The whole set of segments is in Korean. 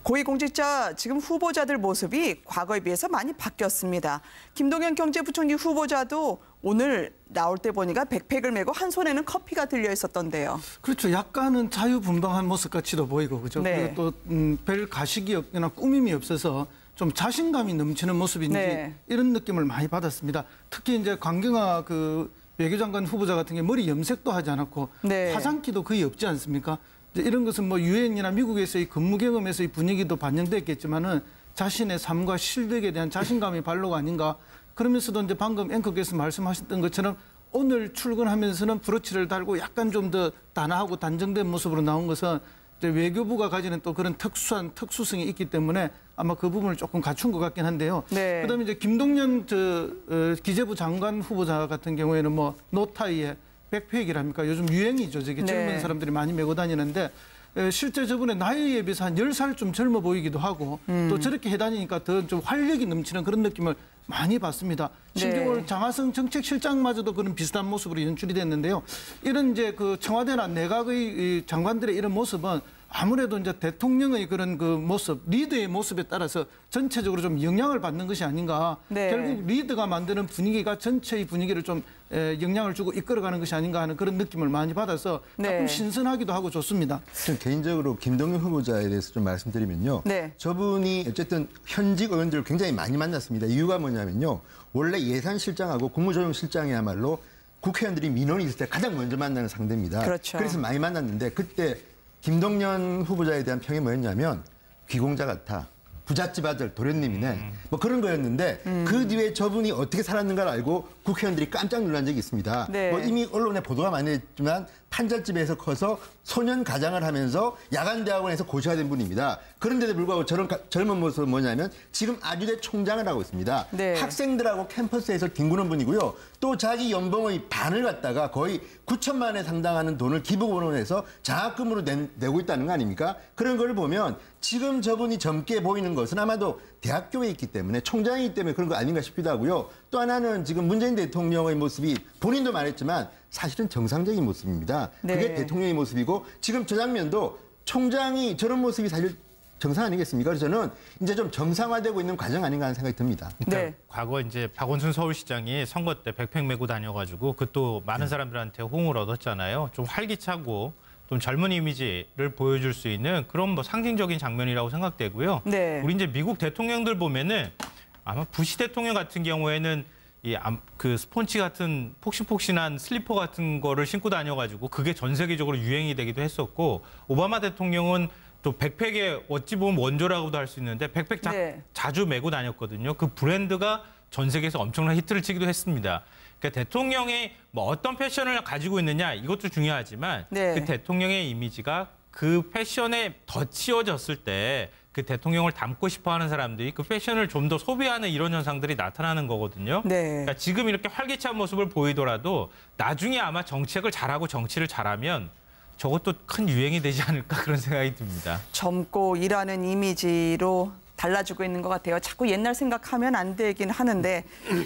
고위공직자 지금 후보자들 모습이 과거에 비해서 많이 바뀌었습니다. 김동연 경제부총리 후보자도 오늘 나올 때 보니까 백팩을 메고 한 손에는 커피가 들려 있었던데요. 그렇죠. 약간은 자유분방한 모습같이도 보이고 그죠. 네. 그리고 또 별 가식이 없거나 꾸밈이 없어서 좀 자신감이 넘치는 모습인지 네. 이런 느낌을 많이 받았습니다. 특히 이제 강경화 외교장관 후보자 같은 게 머리 염색도 하지 않았고 네. 화장기도 거의 없지 않습니까? 이런 것은 뭐 유엔이나 미국에서의 근무 경험에서의 분위기도 반영됐겠지만은 자신의 삶과 실력에 대한 자신감의 발로가 아닌가. 그러면서도 이제 방금 앵커께서 말씀하셨던 것처럼 오늘 출근하면서는 브로치를 달고 약간 좀 더 단아하고 단정된 모습으로 나온 것은 이제 외교부가 가지는 또 그런 특수성이 있기 때문에 아마 그 부분을 조금 갖춘 것 같긴 한데요. 네. 그다음에 이제 김동연 기재부 장관 후보자 같은 경우에는 뭐 노타이에 백팩이랍니까? 요즘 유행이죠. 저게 젊은 네. 사람들이 많이 메고 다니는데 실제 저분의 나이에 비해서 한 10살 좀 젊어 보이기도 하고 또 저렇게 해다니니까 더 좀 활력이 넘치는 그런 느낌을 많이 받습니다. 심지어 오늘 장하성 정책실장마저도 그런 비슷한 모습으로 연출이 됐는데요. 이런 이제 그 청와대나 내각의 장관들의 이런 모습은 아무래도 이제 대통령의 그런 그 모습, 리더의 모습에 따라서 전체적으로 좀 영향을 받는 것이 아닌가. 네. 결국 리더가 만드는 분위기가 전체의 분위기를 좀 영향을 주고 이끌어가는 것이 아닌가 하는 그런 느낌을 많이 받아서 조금 네. 신선하기도 하고 좋습니다. 전 개인적으로 김동연 후보자에 대해서 좀 말씀드리면요. 네. 저분이 어쨌든 현직 의원들을 굉장히 많이 만났습니다. 이유가 뭐냐면요. 원래 예산실장하고 국무조정실장이야말로 국회의원들이 민원이 있을 때 가장 먼저 만나는 상대입니다. 그렇죠. 그래서 많이 만났는데 그때 김동연 후보자에 대한 평이 뭐였냐면 귀공자 같아. 부잣집 아들 도련님이네. 뭐 그런 거였는데 그 뒤에 저분이 어떻게 살았는가를 알고 국회의원들이 깜짝 놀란 적이 있습니다. 네. 뭐 이미 언론에 보도가 많이 했지만 판잣집에서 커서 소년 가장을 하면서 야간대학원에서 고시화된 분입니다. 그런데도 불구하고 저런 젊은 모습은 뭐냐면 지금 아주대 총장을 하고 있습니다. 네. 학생들하고 캠퍼스에서 뒹구는 분이고요. 또 자기 연봉의 반을 갖다가 거의 9천만 원에 상당하는 돈을 기부금으로 장학금으로 내고 있다는 거 아닙니까? 그런 걸 보면 지금 저분이 젊게 보이는 것은 아마도 대학교에 있기 때문에 총장이기 때문에 그런 거 아닌가 싶기도 하고요. 또 하나는 지금 문재인 대통령의 모습이 본인도 말했지만 사실은 정상적인 모습입니다. 네. 그게 대통령의 모습이고 지금 저 장면도 총장이 저런 모습이 사실 정상 아니겠습니까? 그래서 저는 이제 좀 정상화되고 있는 과정 아닌가 하는 생각이 듭니다. 네. 과거 이제 박원순 서울시장이 선거 때 백팩 메고 다녀가지고 그 또 많은 사람들한테 호응을 얻었잖아요. 좀 활기차고 좀 젊은 이미지를 보여줄 수 있는 그런 뭐 상징적인 장면이라고 생각되고요. 네. 우리 이제 미국 대통령들 보면은 아마 부시 대통령 같은 경우에는 그 스폰지 같은 폭신폭신한 슬리퍼 같은 거를 신고 다녀가지고 그게 전 세계적으로 유행이 되기도 했었고 오바마 대통령은 또 백팩의 어찌 보면 원조라고도 할 수 있는데 백팩 네. 자주 메고 다녔거든요. 그 브랜드가 전 세계에서 엄청난 히트를 치기도 했습니다. 그러니까 대통령이 뭐 어떤 패션을 가지고 있느냐 이것도 중요하지만 네. 그 대통령의 이미지가 그 패션에 더 치워졌을 때 그 대통령을 닮고 싶어하는 사람들이 그 패션을 좀 더 소비하는 이런 현상들이 나타나는 거거든요. 네. 그러니까 지금 이렇게 활기찬 모습을 보이더라도 나중에 아마 정책을 잘하고 정치를 잘하면 저것도 큰 유행이 되지 않을까 그런 생각이 듭니다. 젊고 일하는 이미지로 달라지고 있는 것 같아요. 자꾸 옛날 생각하면 안 되긴 하는데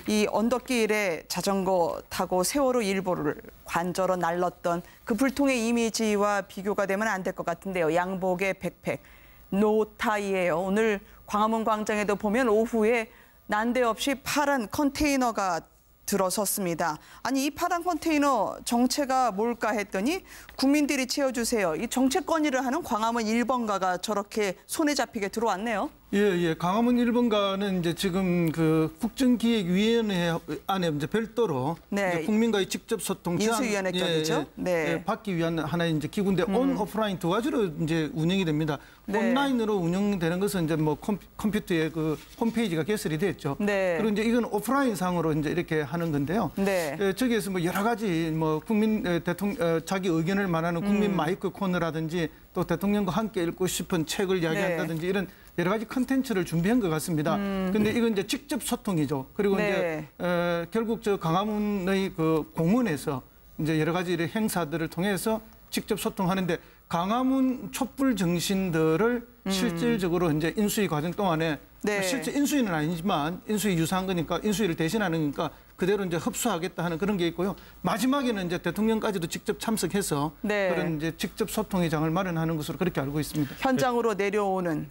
이 언덕길에 자전거 타고 세월호 일보를 관저로 날렀던 그 불통의 이미지와 비교가 되면 안 될 것 같은데요. 양복의 백팩, 노타이예요. 오늘 광화문 광장에도 보면 오후에 난데없이 파란 컨테이너가 들어섰습니다. 아니 이 파란 컨테이너 정체가 뭘까 했더니 국민들이 채워주세요. 이 정책 건의를 하는 광화문 1번가가 저렇게 손에 잡히게 들어왔네요. 예. 강화문 1번가는 이제 지금 그 국정기획위원회 안에 이제 별도로 네. 이제 국민과의 직접 소통 인수위원회격이죠. 네. 받기 위한 하나의 이제 기구인데 온 오프라인 두 가지로 이제 운영이 됩니다. 네. 온라인으로 운영되는 것은 이제 뭐 컴퓨터에 그 홈페이지가 개설이 됐죠. 네. 그리고 이제 이건 오프라인 상으로 이제 이렇게 하는 건데요. 네. 저기에서 뭐 여러 가지 뭐 국민 대통령 자기 의견을 말하는 국민 마이크 코너라든지 또 대통령과 함께 읽고 싶은 책을 이야기한다든지 네. 이런 여러 가지 컨텐츠를 준비한 것 같습니다. 근데 이건 이제 직접 소통이죠. 그리고 네. 이제 결국 저 광화문의 그 공원에서 이제 여러 가지 행사들을 통해서 직접 소통하는데 광화문 촛불 정신들을 실질적으로 이제 인수위 과정 동안에 네. 실제 인수위는 아니지만 인수위 유사한 거니까 인수위를 대신하는 거니까 그대로 이제 흡수하겠다 하는 그런 게 있고요. 마지막에는 이제 대통령까지도 직접 참석해서 네. 그런 이제 직접 소통의 장을 마련하는 것으로 그렇게 알고 있습니다. 현장으로 내려오는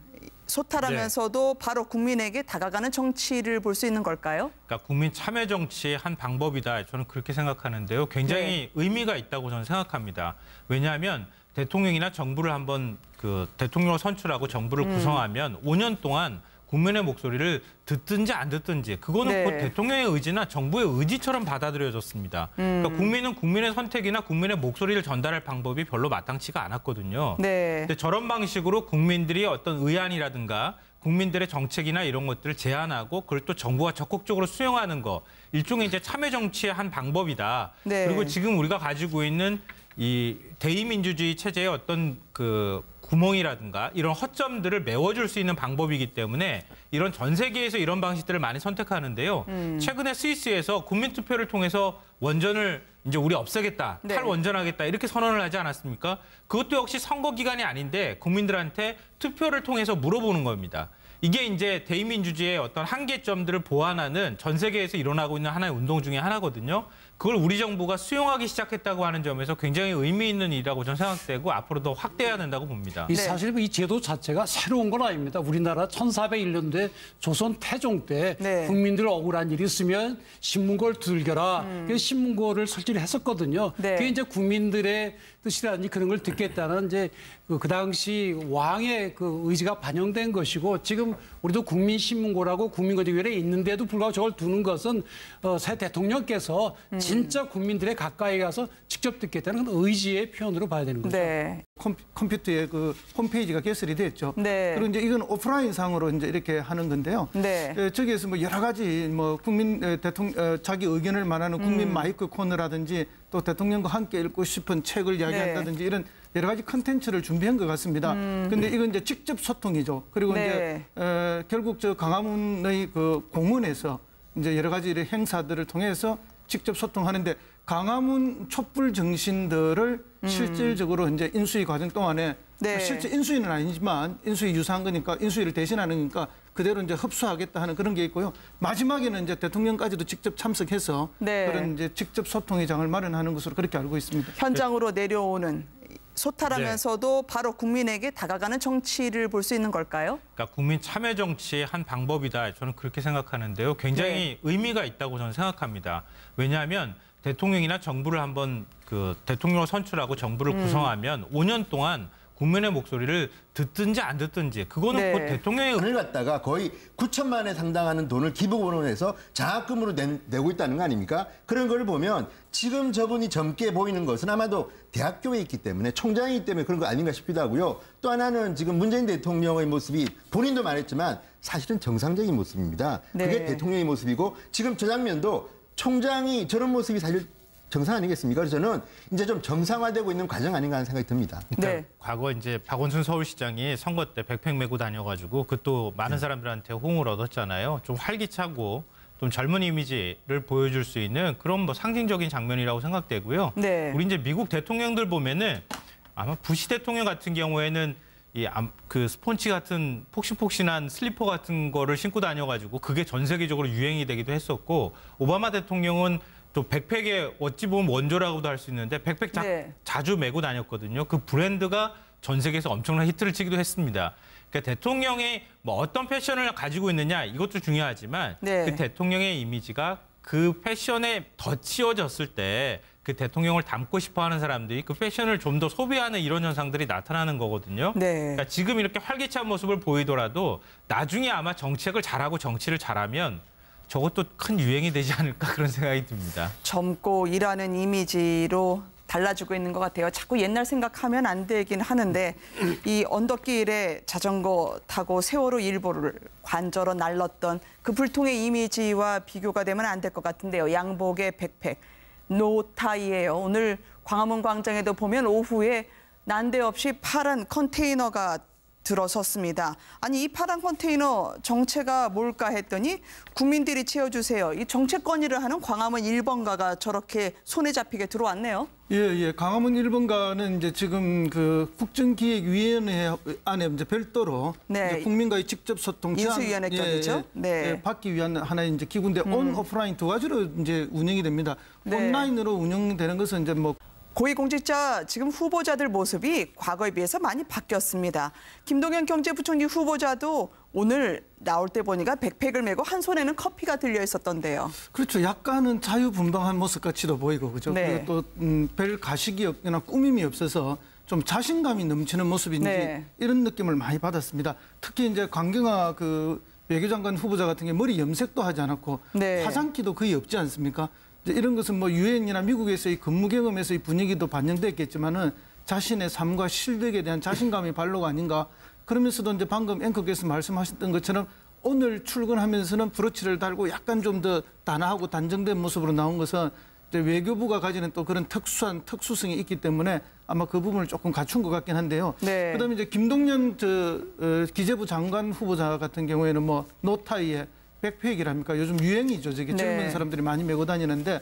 소탈하면서도 바로 국민에게 다가가는 정치를 볼 수 있는 걸까요? 그러니까 국민 참여 정치의 한 방법이다. 저는 그렇게 생각하는데요. 굉장히 의미가 있다고 저는 생각합니다. 왜냐하면 대통령이나 정부를 한번 대통령을 선출하고 정부를 구성하면 5년 동안 국민의 목소리를 듣든지 안 듣든지 그거는 곧 대통령의 의지나 정부의 의지처럼 받아들여졌습니다. 그러니까 국민은 국민의 선택이나 국민의 목소리를 전달할 방법이 별로 마땅치가 않았거든요. 근데 저런 방식으로 국민들이 어떤 의안이라든가 국민들의 정책이나 이런 것들을 제안하고 그걸 또 정부가 적극적으로 수용하는 거 일종의 이제 참여 정치의 한 방법이다. 그리고 지금 우리가 가지고 있는 이 대의민주주의 체제의 어떤 구멍이라든가 이런 허점들을 메워줄 수 있는 방법이기 때문에 이런 전 세계에서 이런 방식들을 많이 선택하는데요. 최근에 스위스에서 국민투표를 통해서 원전을 이제 우리 없애겠다, 탈원전하겠다 이렇게 선언을 하지 않았습니까? 그것도 역시 선거 기간이 아닌데 국민들한테 투표를 통해서 물어보는 겁니다. 이게 이제 대의민주주의의 어떤 한계점들을 보완하는 전 세계에서 일어나고 있는 하나의 운동 중에 하나거든요. 그걸 우리 정부가 수용하기 시작했다고 하는 점에서 굉장히 의미 있는 일이라고 저는 생각되고 앞으로 더 확대해야 된다고 봅니다. 사실 이 제도 자체가 새로운 건 아닙니다. 우리나라 1401년도에 조선 태종 때 국민들 억울한 일이 있으면 신문고를 두들겨라. 그래서 신문고를 설치를 했었거든요. 그게 이제 국민들의 뜻이라든지 그런 걸 듣겠다는 이제 그 당시 왕의 그 의지가 반영된 것이고 지금 우리도 국민신문고라고 국민거래위원회에 있는데도 불구하고 저걸 두는 것은 새 대통령께서 진짜 국민들의 가까이 가서 직접 듣겠다는 그런 의지의 표현으로 봐야 되는 거죠. 컴퓨터에 그 홈페이지가 개설이 됐죠. 그리고 이제 이건 오프라인상으로 이제 이렇게 하는 건데요. 저기에서 뭐 여러 가지 뭐 국민 대통령 자기 의견을 말하는 국민 마이크 코너라든지 또 대통령과 함께 읽고 싶은 책을 이야기한다든지 이런 여러 가지 컨텐츠를 준비한 것 같습니다. 근데 이건 이제 직접 소통이죠. 그리고 이제 결국 저 광화문의 그 공원에서 이제 여러 가지 행사들을 통해서 직접 소통하는데 광화문 촛불 정신들을 실질적으로 이제 인수위 과정 동안에 실제 인수위는 아니지만 인수위 유사한 거니까 인수위를 대신하는 거니까 그대로 이제 흡수하겠다 하는 그런 게 있고요. 마지막에는 이제 대통령까지도 직접 참석해서 그런 이제 직접 소통의 장을 마련하는 것으로 그렇게 알고 있습니다. 현장으로 내려오는 소탈하면서도 바로 국민에게 다가가는 정치를 볼 수 있는 걸까요? 그러니까 국민 참여 정치의 한 방법이다. 저는 그렇게 생각하는데요. 굉장히 의미가 있다고 저는 생각합니다. 왜냐하면 대통령이나 정부를 한번 대통령을 선출하고 정부를 구성하면 5년 동안 국민의 목소리를 듣든지 안 듣든지 그거는 곧 대통령의 돈을 갖다가 거의 9천만 원에 상당하는 돈을 기부금으로 장학금으로 내고 있다는 거 아닙니까? 그런 걸 보면 지금 저분이 젊게 보이는 것은 아마도 대학교에 있기 때문에 총장이기 때문에 그런 거 아닌가 싶기도 하고요. 또 하나는 지금 문재인 대통령의 모습이 본인도 말했지만 사실은 정상적인 모습입니다. 그게 대통령의 모습이고 지금 저 장면도 총장이 저런 모습이 사실 정상 아니겠습니까? 그래서 저는 이제 좀 정상화되고 있는 과정 아닌가 하는 생각이 듭니다. 그러니까 과거 이제 박원순 서울시장이 선거 때 백팩 메고 다녀가지고 그것도 많은 사람들한테 호응을 얻었잖아요. 좀 활기차고 좀 젊은 이미지를 보여줄 수 있는 그런 뭐 상징적인 장면이라고 생각되고요. 우리 이제 미국 대통령들 보면은 아마 부시 대통령 같은 경우에는 그 스폰지 같은 폭신폭신한 슬리퍼 같은 거를 신고 다녀가지고 그게 전 세계적으로 유행이 되기도 했었고 오바마 대통령은 또 백팩의 어찌 보면 원조라고도 할 수 있는데 백팩 자주 메고 다녔거든요. 그 브랜드가 전 세계에서 엄청난 히트를 치기도 했습니다. 그러니까 대통령이 뭐 어떤 패션을 가지고 있느냐 이것도 중요하지만 그 대통령의 이미지가 그 패션에 더 치워졌을 때 그 대통령을 닮고 싶어하는 사람들이 그 패션을 좀 더 소비하는 이런 현상들이 나타나는 거거든요. 그러니까 지금 이렇게 활기찬 모습을 보이더라도 나중에 아마 정책을 잘하고 정치를 잘하면 저것도 큰 유행이 되지 않을까 그런 생각이 듭니다. 젊고 일하는 이미지로 달라지고 있는 것 같아요. 자꾸 옛날 생각하면 안 되긴 하는데 이 언덕길에 자전거 타고 세월호 일보를 관저로 날렀던 그 불통의 이미지와 비교가 되면 안 될 것 같은데요. 양복에 백팩, 노타이예요. 오늘 광화문 광장에도 보면 오후에 난데없이 파란 컨테이너가 들어섰습니다. 아니 이 파란 컨테이너 정체가 뭘까 했더니 국민들이 채워주세요. 이 정책 건의를 하는 광화문 1번가가 저렇게 손에 잡히게 들어왔네요. 광화문 1번가는 이제 지금 그 국정기획위원회 안에 이제 별도로 이제 국민과의 직접 소통 인수위원회격이죠. 받기 위한 하나의 이제 기구인데 온 오프라인 두 가지로 이제 운영이 됩니다. 온라인으로 운영되는 것은 이제 뭐 고위공직자 지금 후보자들 모습이 과거에 비해서 많이 바뀌었습니다. 김동연 경제부총리 후보자도 오늘 나올 때 보니까 백팩을 메고 한 손에는 커피가 들려 있었던데요. 그렇죠. 약간은 자유분방한 모습같이도 보이고 그죠. 네. 그리고 또 별 가식이 없거나 꾸밈이 없어서 좀 자신감이 넘치는 모습인지 네. 이런 느낌을 많이 받았습니다. 특히 이제 강경화 그 외교장관 후보자 같은 게 머리 염색도 하지 않았고 네. 화장기도 거의 없지 않습니까? 이제 이런 것은 뭐 유엔이나 미국에서의 근무 경험에서의 분위기도 반영됐겠지만은 자신의 삶과 실력에 대한 자신감의 발로가 아닌가. 그러면서도 이제 방금 앵커께서 말씀하셨던 것처럼 오늘 출근하면서는 브로치를 달고 약간 좀 더 단아하고 단정된 모습으로 나온 것은 이제 외교부가 가지는 또 그런 특수성이 있기 때문에 아마 그 부분을 조금 갖춘 것 같긴 한데요. 네. 그다음에 이제 김동연 기재부 장관 후보자 같은 경우에는 뭐 노타이에 백팩이랍니까? 요즘 유행이죠. 저게 젊은 네. 사람들이 많이 메고 다니는데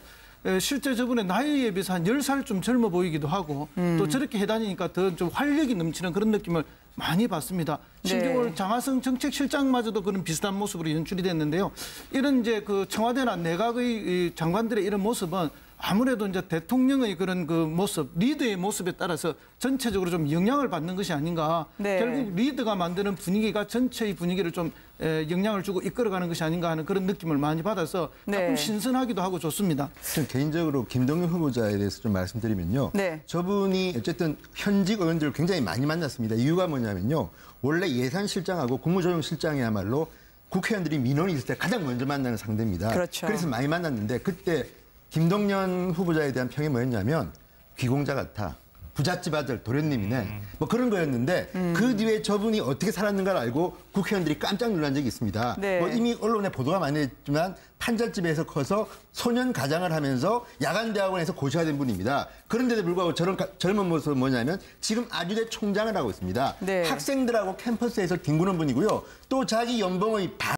실제 저분의 나이에 비해서 한 10살 좀 젊어 보이기도 하고 또 저렇게 해다니니까 더 좀 활력이 넘치는 그런 느낌을 많이 받습니다. 심지어 네. 오늘 장하성 정책실장마저도 그런 비슷한 모습으로 연출이 됐는데요. 이런 이제 그 청와대나 내각의 이 장관들의 이런 모습은 아무래도 이제 대통령의 그런 그 모습, 리더의 모습에 따라서 전체적으로 좀 영향을 받는 것이 아닌가. 네. 결국 리더가 만드는 분위기가 전체의 분위기를 좀 영향을 주고 이끌어가는 것이 아닌가 하는 그런 느낌을 많이 받아서 조금 네. 신선하기도 하고 좋습니다. 전 개인적으로 김동연 후보자에 대해서 좀 말씀드리면요. 네. 저분이 어쨌든 현직 의원들을 굉장히 많이 만났습니다. 이유가 뭐냐면요. 원래 예산실장하고 국무조정실장이야말로 국회의원들이 민원이 있을 때 가장 먼저 만나는 상대입니다. 그렇죠. 그래서 많이 만났는데 그때 김동연 후보자에 대한 평이 뭐였냐면 귀공자 같아. 부잣집 아들 도련님이네. 뭐 그런 거였는데 그 뒤에 저분이 어떻게 살았는가를 알고 국회의원들이 깜짝 놀란 적이 있습니다. 네. 뭐 이미 언론에 보도가 많이 했지만 판잣집에서 커서 소년 가장을 하면서 야간대학원에서 고시가 된 분입니다. 그런데도 불구하고 저런 젊은 모습은 뭐냐면 지금 아주대 총장을 하고 있습니다. 네. 학생들하고 캠퍼스에서 뒹구는 분이고요. 또 자기 연봉의 반